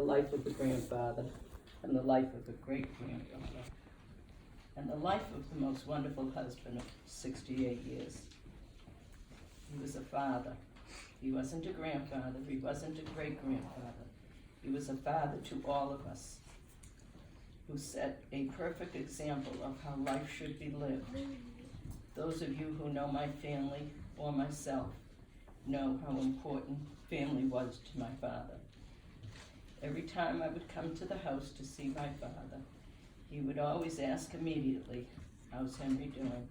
the life of the grandfather, and the life of the great-granddaughter, and the life of the most wonderful husband of 68 years. He was a father. He wasn't a grandfather. He wasn't a great-grandfather. He was a father to all of us, who set a perfect example of how life should be lived. Those of you who know my family or myself know how important family was to my father. Every time I would come to the house to see my father, he would always ask immediately, "How's Henry doing?"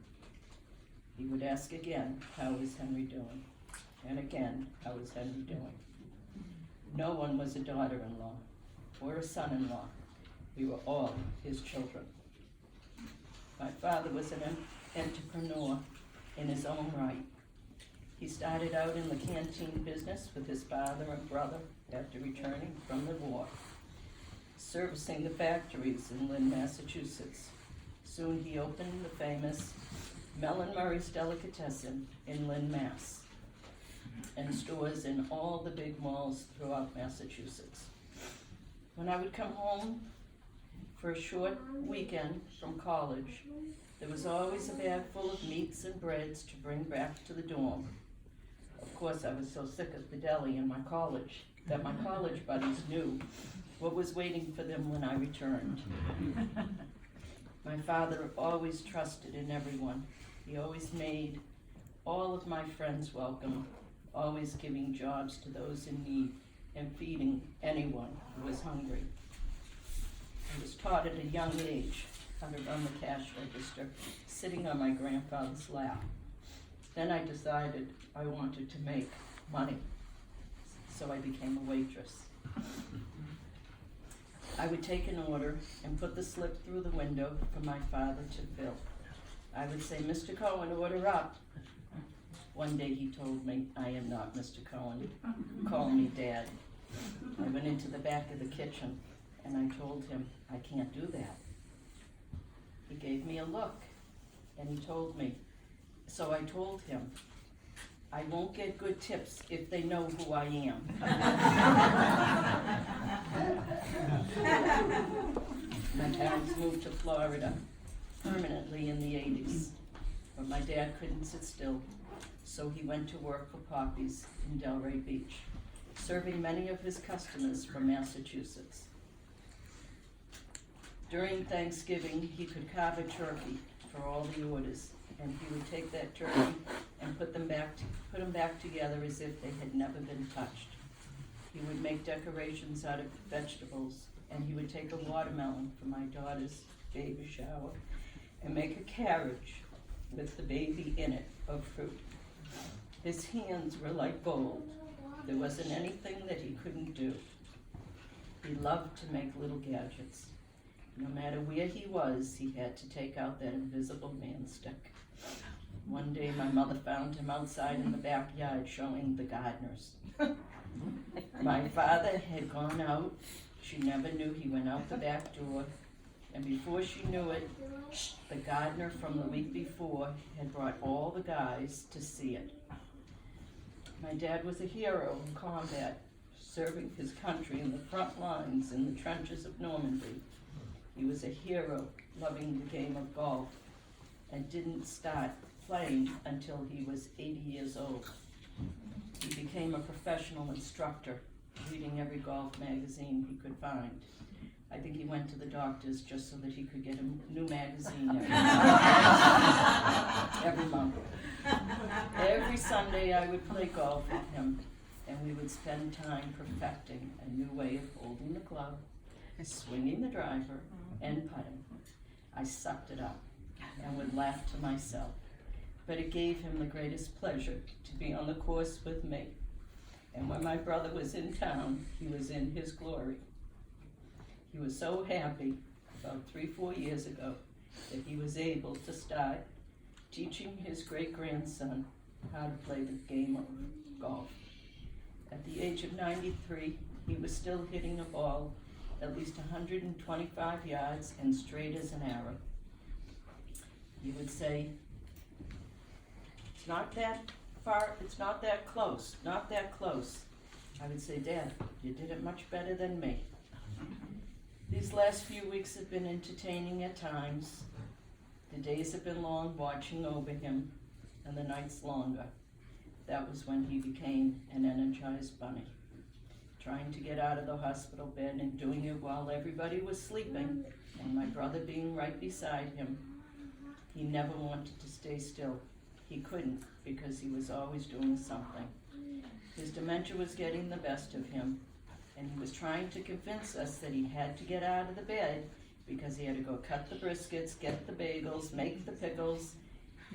He would ask again, "How is Henry doing?" And again, "How is Henry doing?" No one was a daughter-in-law or a son-in-law. We were all his children. My father was an entrepreneur in his own right. He started out in the canteen business with his father and brother after returning from the war, servicing the factories in Lynn, Massachusetts. Soon he opened the famous Mel and Murray's Delicatessen in Lynn, Mass, and stores in all the big malls throughout Massachusetts. When I would come home for a short weekend from college, there was always a bag full of meats and breads to bring back to the dorm. Of course, I was so sick of the deli in my college that my college buddies knew what was waiting for them when I returned. My father always trusted in everyone. He always made all of my friends welcome, always giving jobs to those in need and feeding anyone who was hungry. I was taught at a young age how to run the cash register, sitting on my grandfather's lap. Then I decided I wanted to make money, so I became a waitress. I would take an order and put the slip through the window for my father to fill. I would say, "Mr. Cohen, order up." One day he told me, "I am not Mr. Cohen. Call me Dad." I went into the back of the kitchen and I told him, "I can't do that." He gave me a look and he told me, so I told him, "I won't get good tips if they know who I am." My parents moved to Florida permanently in the 80s, but my dad couldn't sit still, so he went to work for Poppy's in Delray Beach, serving many of his customers from Massachusetts. During Thanksgiving, he could carve a turkey for all the orders, and he would take that turkey and put them back together as if they had never been touched. He would make decorations out of vegetables, and he would take a watermelon for my daughter's baby shower and make a carriage with the baby in it of fruit. His hands were like gold. There wasn't anything that he couldn't do. He loved to make little gadgets. No matter where he was, he had to take out that invisible man stick. One day my mother found him outside in the backyard showing the gardeners. My father had gone out. She never knew he went out the back door. And before she knew it, the gardener from the week before had brought all the guys to see it. My dad was a hero in combat, serving his country in the front lines in the trenches of Normandy. He was a hero, loving the game of golf, and didn't start playing until he was 80 years old. He became a professional instructor, reading every golf magazine he could find. I think he went to the doctors just so that he could get a new magazine every month. Every Sunday I would play golf with him, and we would spend time perfecting a new way of holding the club, swinging the driver, and putting. I sucked it up and would laugh to myself, but it gave him the greatest pleasure to be on the course with me. And when my brother was in town, he was in his glory. He was so happy about 3-4 years ago that he was able to start teaching his great-grandson how to play the game of golf. At the age of 93, he was still hitting a ball at least 125 yards and straight as an arrow. He would say, "It's not that far, it's not that close, not that close." I would say, "Dad, you did it much better than me." These last few weeks have been entertaining at times. The days have been long watching over him, and the nights longer. That was when he became an energized bunny, trying to get out of the hospital bed and doing it while everybody was sleeping, and my brother being right beside him. He never wanted to stay still. He couldn't, because he was always doing something. His dementia was getting the best of him, and he was trying to convince us that he had to get out of the bed because he had to go cut the briskets, get the bagels, make the pickles,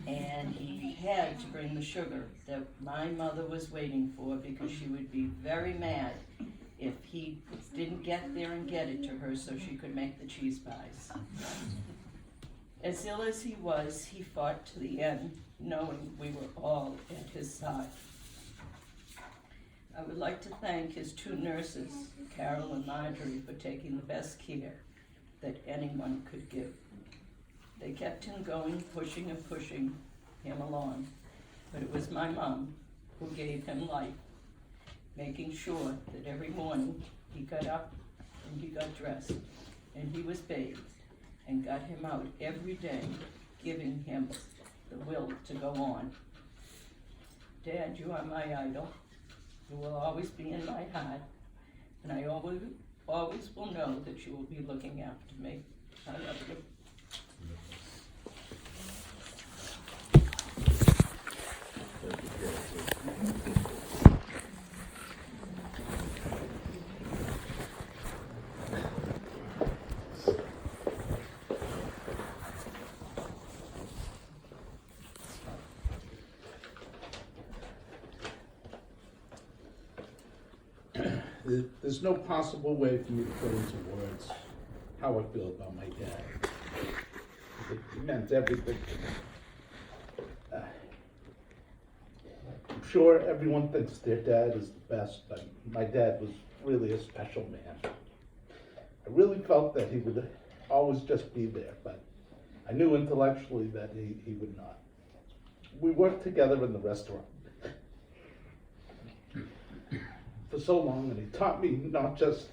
and he had to bring the sugar that my mother was waiting for, because she would be very mad if he didn't get there and get it to her so she could make the cheese pies. As ill as he was, he fought to the end, knowing we were all at his side. I would like to thank his two nurses, Carol and Marjorie, for taking the best care that anyone could give. They kept him going, pushing and pushing him along. But it was my mom who gave him life, making sure that every morning he got up and he got dressed and he was bathed, and got him out every day, giving him the will to go on. Dad, you are my idol. You will always be in my heart, and I always will know that you will be looking after me. I love you. There's no possible way for me to put into words how I feel about my dad. It meant everything to me. I'm sure everyone thinks their dad is the best, but my dad was really a special man. I really felt that he would always just be there, but I knew intellectually that he would not. We worked together in the restaurant for so long, and he taught me not just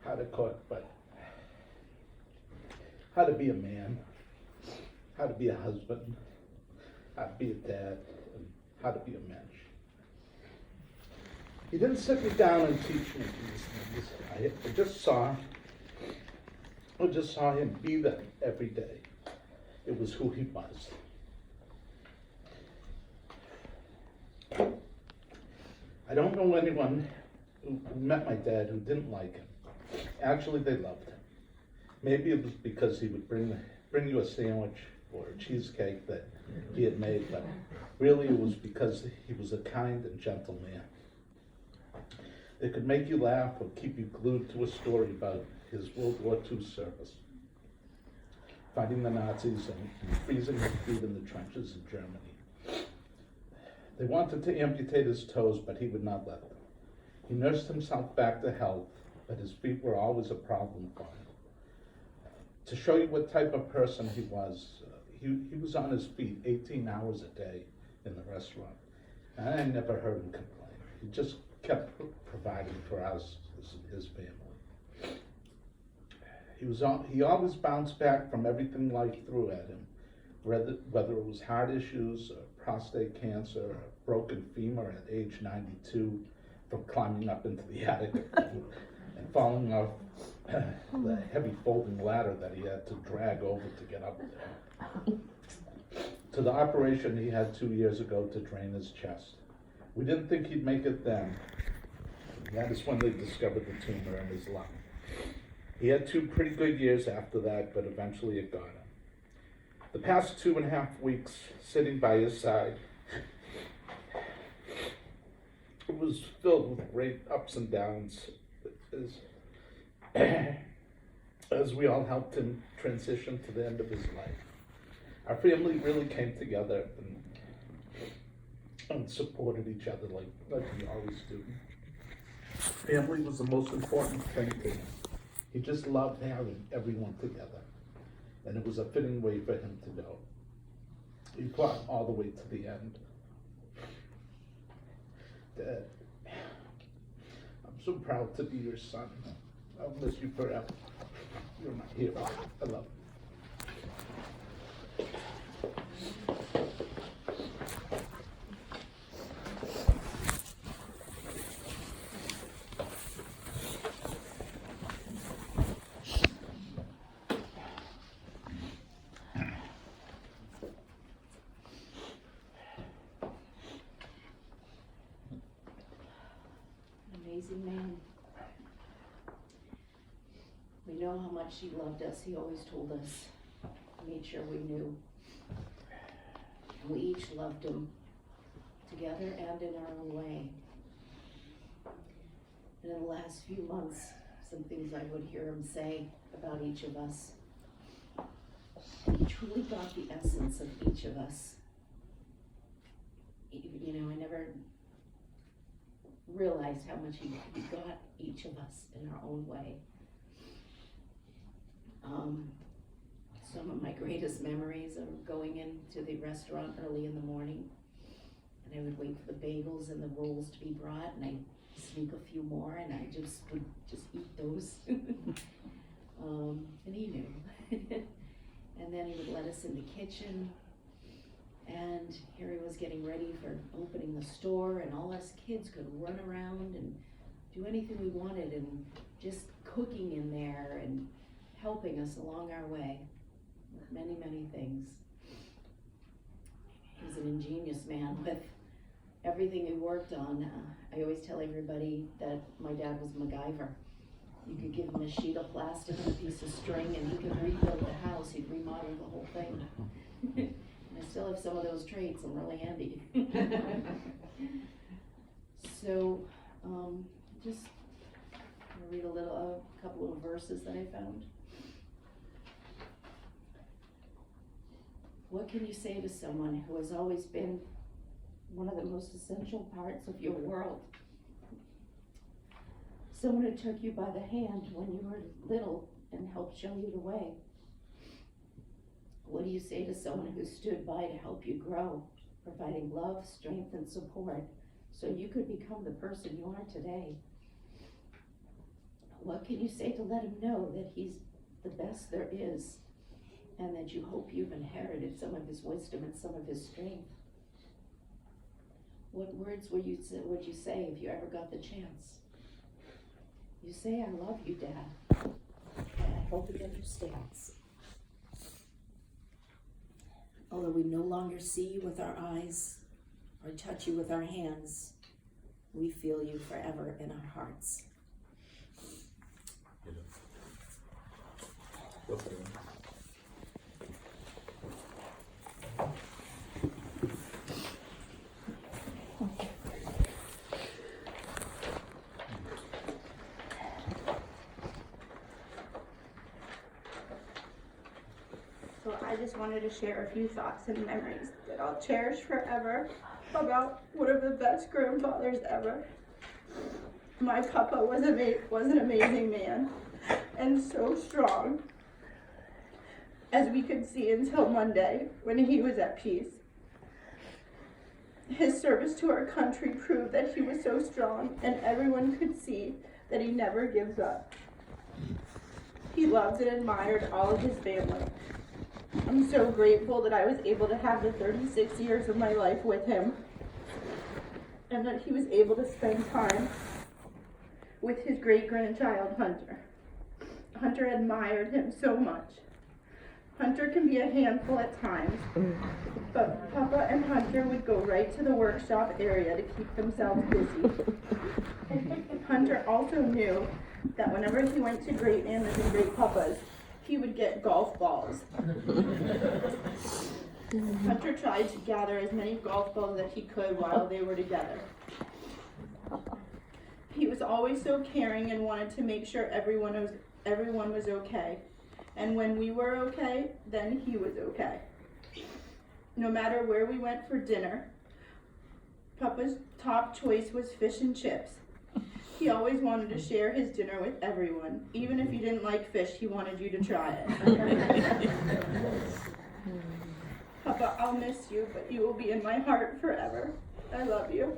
how to cook, but how to be a man, how to be a husband, how to be a dad, and how to be a mensch. He didn't sit me down and teach me these things. I just saw him be them every day. It was who he was. I don't know anyone who met my dad who didn't like him. Actually, they loved him. Maybe it was because he would bring you a sandwich or a cheesecake that he had made, but really it was because he was a kind and gentle man. They could make you laugh or keep you glued to a story about his World War II service, fighting the Nazis and freezing his feet in the trenches in Germany. They wanted to amputate his toes, but he would not let them. He nursed himself back to health, but his feet were always a problem for him. To show you what type of person he was on his feet 18 hours a day in the restaurant. And I never heard him complain. He just kept providing for us, his family. He always bounced back from everything life threw at him, whether it was heart issues, prostate cancer, or a broken femur at age 92 from climbing up into the attic and falling off the heavy folding ladder that he had to drag over to get up there. To the operation he had 2 years ago to drain his chest. We didn't think he'd make it then. That is when they discovered the tumor in his lung. He had 2 pretty good years after that, but eventually it got him. The past 2.5 weeks sitting by his side, it was filled with great ups and downs as we all helped him transition to the end of his life. Our family really came together and supported each other like we always do. Family was the most important thing to him. He just loved having everyone together, and it was a fitting way for him to go. He fought all the way to the end. Dad, I'm so proud to be your son. I'll miss you forever. You're my hero. I love you. Amazing man. We know how much he loved us. He always told us, made sure we knew. And we each loved him together and in our own way. And in the last few months, some things I would hear him say about each of us. And he truly got the essence of each of us. You know, I never realized how much he got each of us in our own way. Some of my greatest memories are going into the restaurant early in the morning, and I would wait for the bagels and the rolls to be brought, and I'd sneak a few more, and I would eat those. And he knew. And then he would let us in the kitchen, and here he was getting ready for opening the store, and all us kids could run around and do anything we wanted, and just cooking in there and helping us along our way with many, many things. He was an ingenious man with everything he worked on. I always tell everybody that my dad was MacGyver. You could give him a sheet of plastic and a piece of string, and he could rebuild the house. He'd remodel the whole thing. And I still have some of those traits. I'm really handy. So, just read a couple of verses that I found. What can you say to someone who has always been one of the most essential parts of your world? Someone who took you by the hand when you were little and helped show you the way. What do you say to someone who stood by to help you grow, providing love, strength, and support so you could become the person you are today? What can you say to let him know that he's the best there is, and that you hope you've inherited some of his wisdom and some of his strength? What words would you say if you ever got the chance? You say, I love you, Dad, and I hope he understands. Although we no longer see you with our eyes or touch you with our hands, we feel you forever in our hearts. So I just wanted to share a few thoughts and memories that I'll cherish forever about one of the best grandfathers ever. My papa was an amazing man and so strong, as we could see until Monday when he was at peace. His service to our country proved that he was so strong, and everyone could see that he never gives up. He loved and admired all of his family. I'm so grateful that I was able to have the 36 years of my life with him, and that he was able to spend time with his great-grandchild, Hunter. Hunter admired him so much. Hunter can be a handful at times, but Papa and Hunter would go right to the workshop area to keep themselves busy. Hunter also knew that whenever he went to Great Nana's and Great Papa's, he would get golf balls. Hunter tried to gather as many golf balls as he could while they were together. He was always so caring and wanted to make sure everyone was okay. And when we were okay, then he was okay. No matter where we went for dinner, Papa's top choice was fish and chips. He always wanted to share his dinner with everyone. Even if you didn't like fish, he wanted you to try it. Papa, I'll miss you, but you will be in my heart forever. I love you.